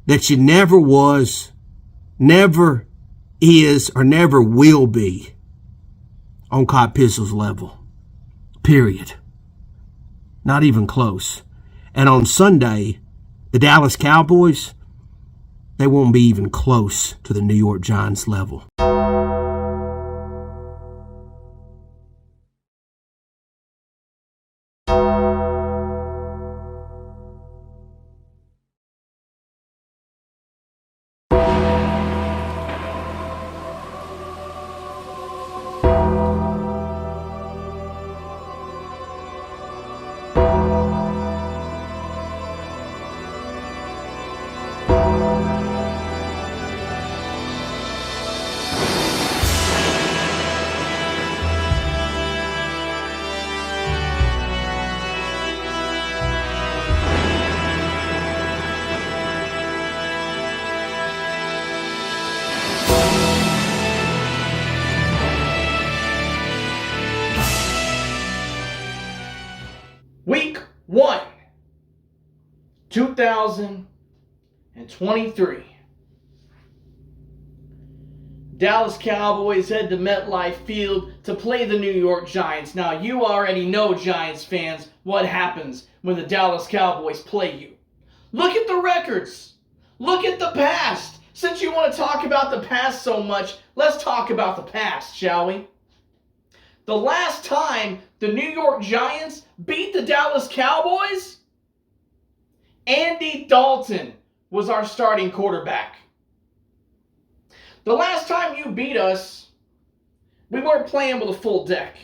that you never was, never is, or never will be on Cop Pizzle's level. Period. Not even close. And on Sunday, the Dallas Cowboys, they won't be even close to the New York Giants level. Week 1, 2023. Dallas Cowboys head to MetLife Field to play the New York Giants. Now, you already know, Giants fans, what happens when the Dallas Cowboys play you. Look at the records. Look at the past. Since you want to talk about the past so much, let's talk about the past, shall we? The last time the New York Giants beat the Dallas Cowboys, Andy Dalton was our starting quarterback. The last time you beat us, we weren't playing with a full deck.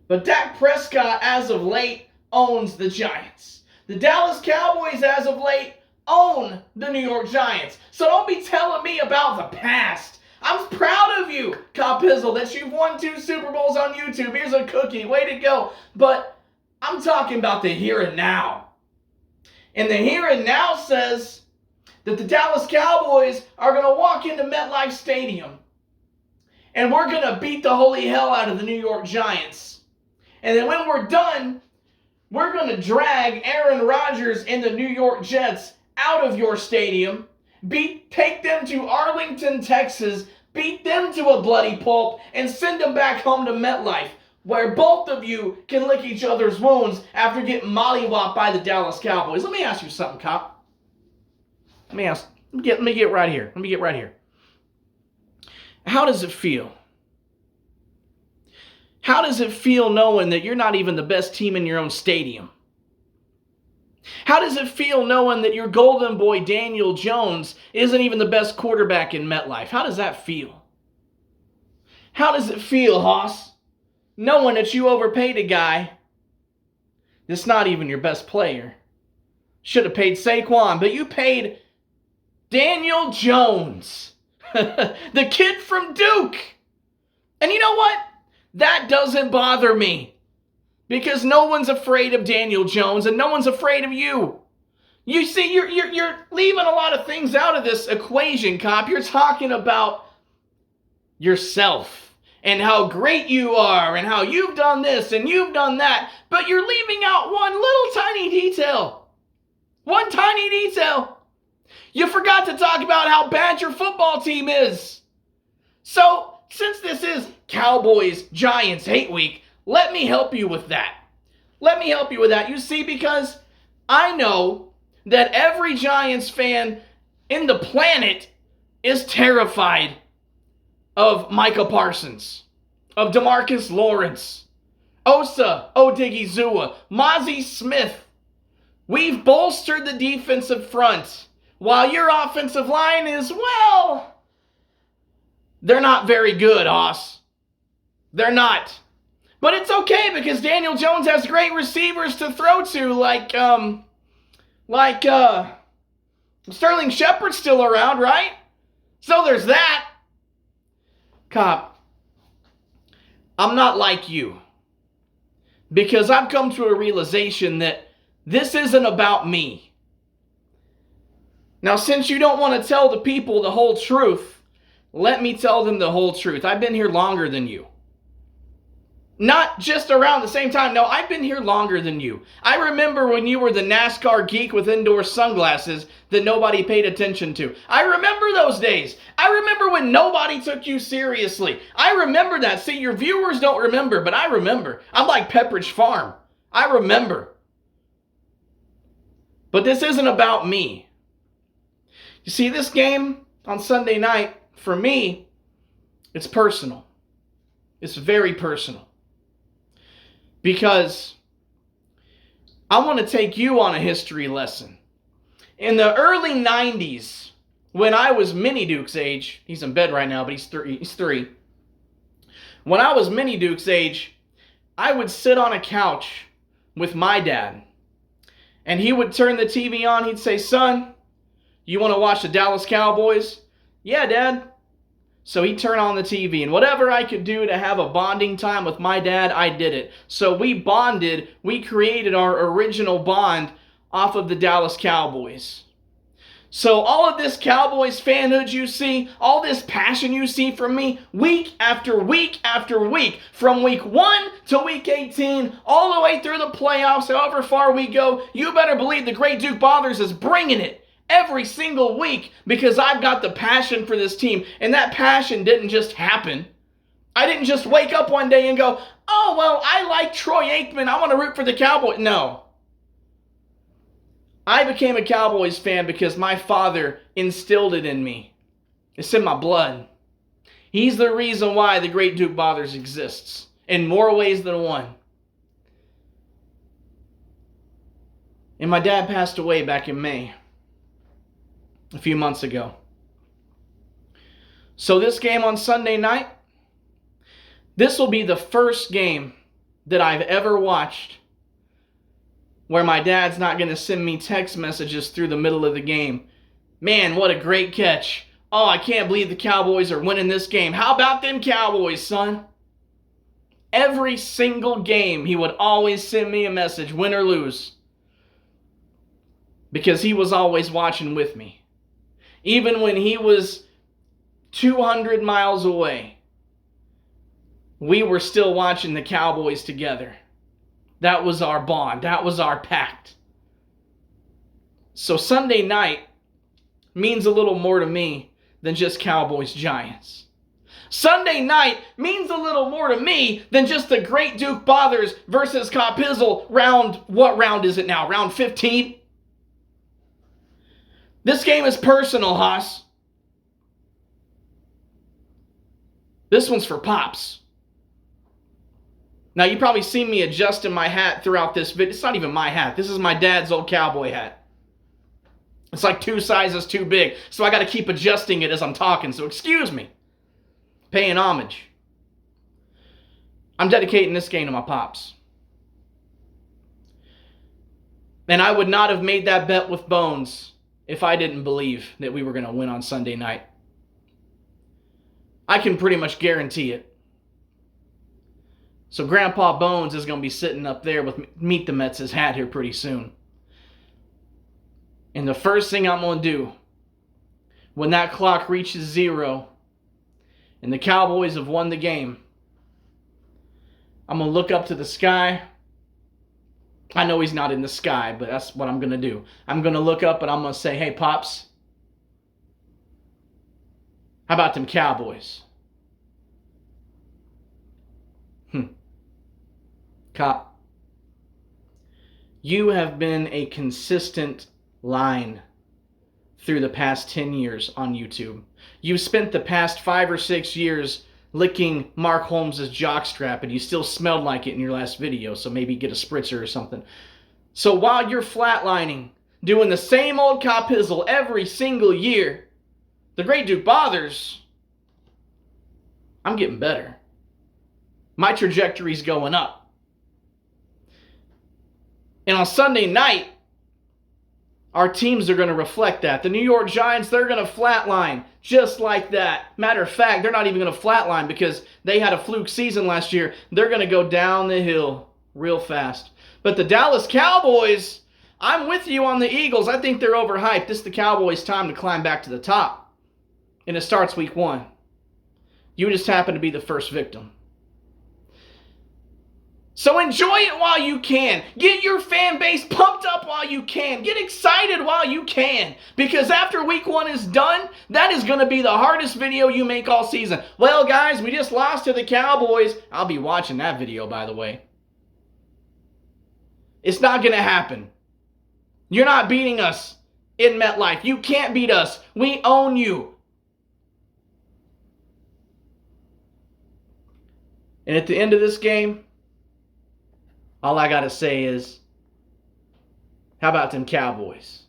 But Dak Prescott, as of late, owns the Giants. The Dallas Cowboys, as of late, own the New York Giants. So don't be telling me about the past. I'm proud of you, Cop Pizzle, that you've won 2 Super Bowls on YouTube. Here's a cookie. Way to go. But I'm talking about the here and now. And the here and now says that the Dallas Cowboys are going to walk into MetLife Stadium and we're going to beat the holy hell out of the New York Giants. And then when we're done, we're going to drag Aaron Rodgers and the New York Jets out of your stadium, take them to Arlington, Texas, beat them to a bloody pulp, and send them back home to MetLife, where both of you can lick each other's wounds after getting mollywopped by the Dallas Cowboys. Let me ask you something, Cop. Let me get right here. How does it feel? How does it feel knowing that you're not even the best team in your own stadium? How does it feel knowing that your golden boy Daniel Jones isn't even the best quarterback in MetLife? How does that feel? How does it feel, Hoss, knowing that you overpaid a guy that's not even your best player? Should have paid Saquon, but you paid Daniel Jones, the kid from Duke. And you know what? That doesn't bother me. Because no one's afraid of Daniel Jones and no one's afraid of you. You see, you're leaving a lot of things out of this equation, Cop. You're talking about yourself and how great you are and how you've done this and you've done that. But you're leaving out one little tiny detail. One tiny detail. You forgot to talk about how bad your football team is. So, since this is Cowboys Giants Hate Week, let me help you with that. You see, because I know that every Giants fan in the planet is terrified of Micah Parsons, of DeMarcus Lawrence, Osa Odigizua, Mozzie Smith. We've bolstered the defensive front, while your offensive line is, well, they're not very good, Hoss. They're not. But it's okay because Daniel Jones has great receivers to throw to, like Sterling Shepard's still around, right? So there's that. Cop, I'm not like you. Because I've come to a realization that this isn't about me. Now, since you don't want to tell the people the whole truth, let me tell them the whole truth. I've been here longer than you. Not just around the same time. No, I've been here longer than you. I remember when you were the NASCAR geek with indoor sunglasses that nobody paid attention to. I remember those days. I remember when nobody took you seriously. I remember that. See, your viewers don't remember, but I remember. I'm like Pepperidge Farm. I remember. But this isn't about me. You see, this game on Sunday night, for me, it's personal. It's very personal. Because I want to take you on a history lesson. In the early 90s, when I was Mini Duke's age, he's in bed right now, but he's three. When I was Mini Duke's age, I would sit on a couch with my dad. And he would turn the TV on. He'd say, "Son, you want to watch the Dallas Cowboys?" "Yeah, Dad." So he'd turn on the TV, and whatever I could do to have a bonding time with my dad, I did it. So we bonded, we created our original bond off of the Dallas Cowboys. So all of this Cowboys fanhood you see, all this passion you see from me, week after week after week, from week 1 to week 18, all the way through the playoffs, however far we go, you better believe the Great Duke Bothers is bringing it every single week, because I've got the passion for this team. And that passion didn't just happen. I didn't just wake up one day and go, "Oh, well, I like Troy Aikman. I want to root for the Cowboys." No. I became a Cowboys fan because my father instilled it in me. It's in my blood. He's the reason why the Great Duke Bothers exists in more ways than one. And my dad passed away back in May. A few months ago. So this game on Sunday night, this will be the first game that I've ever watched where my dad's not going to send me text messages through the middle of the game. "Man, what a great catch. Oh, I can't believe the Cowboys are winning this game. How about them Cowboys, son?" Every single game, he would always send me a message, win or lose, because he was always watching with me. Even when he was 200 miles away, we were still watching the Cowboys together. That was our bond. That was our pact. So Sunday night means a little more to me than just Cowboys-Giants. Sunday night means a little more to me than just the Great Duke Bothers versus Copizzle round. What round is it now? Round 15? This game is personal, Haas. This one's for Pops. Now, you probably seen me adjusting my hat throughout this video. It's not even my hat. This is my dad's old cowboy hat. It's like 2 sizes too big, so I got to keep adjusting it as I'm talking, so excuse me. Paying homage. I'm dedicating this game to my Pops. And I would not have made that bet with Bones if I didn't believe that we were going to win on Sunday night. I can pretty much guarantee it. So Grandpa Bones is going to be sitting up there with Meet the Mets' hat here pretty soon. And the first thing I'm going to do, when that clock reaches 0 and the Cowboys have won the game, I'm going to look up to the sky. I know he's not in the sky, but that's what I'm going to do. I'm going to look up and I'm going to say, "Hey, Pops, how about them Cowboys?" Cop, you have been a consistent line through the past 10 years on YouTube. You've spent the past 5 or 6 years licking Mark Holmes' jockstrap, and you still smelled like it in your last video, so maybe get a spritzer or something. So while you're flatlining, doing the same old Copizzle every single year, the Great Duke Bothers, I'm getting better. My trajectory's going up. And on Sunday night, our teams are going to reflect that. The New York Giants, they're going to flatline just like that. Matter of fact, they're not even going to flatline because they had a fluke season last year. They're going to go down the hill real fast. But the Dallas Cowboys, I'm with you on the Eagles. I think they're overhyped. This is the Cowboys' time to climb back to the top. And it starts week 1. You just happen to be the first victim. So enjoy it while you can. Get your fan base pumped up while you can. Get excited while you can. Because after week 1 is done, that is going to be the hardest video you make all season. Well, guys, we just lost to the Cowboys. I'll be watching that video, by the way. It's not going to happen. You're not beating us in MetLife. You can't beat us. We own you. And at the end of this game, all I got to say is, how about them Cowboys?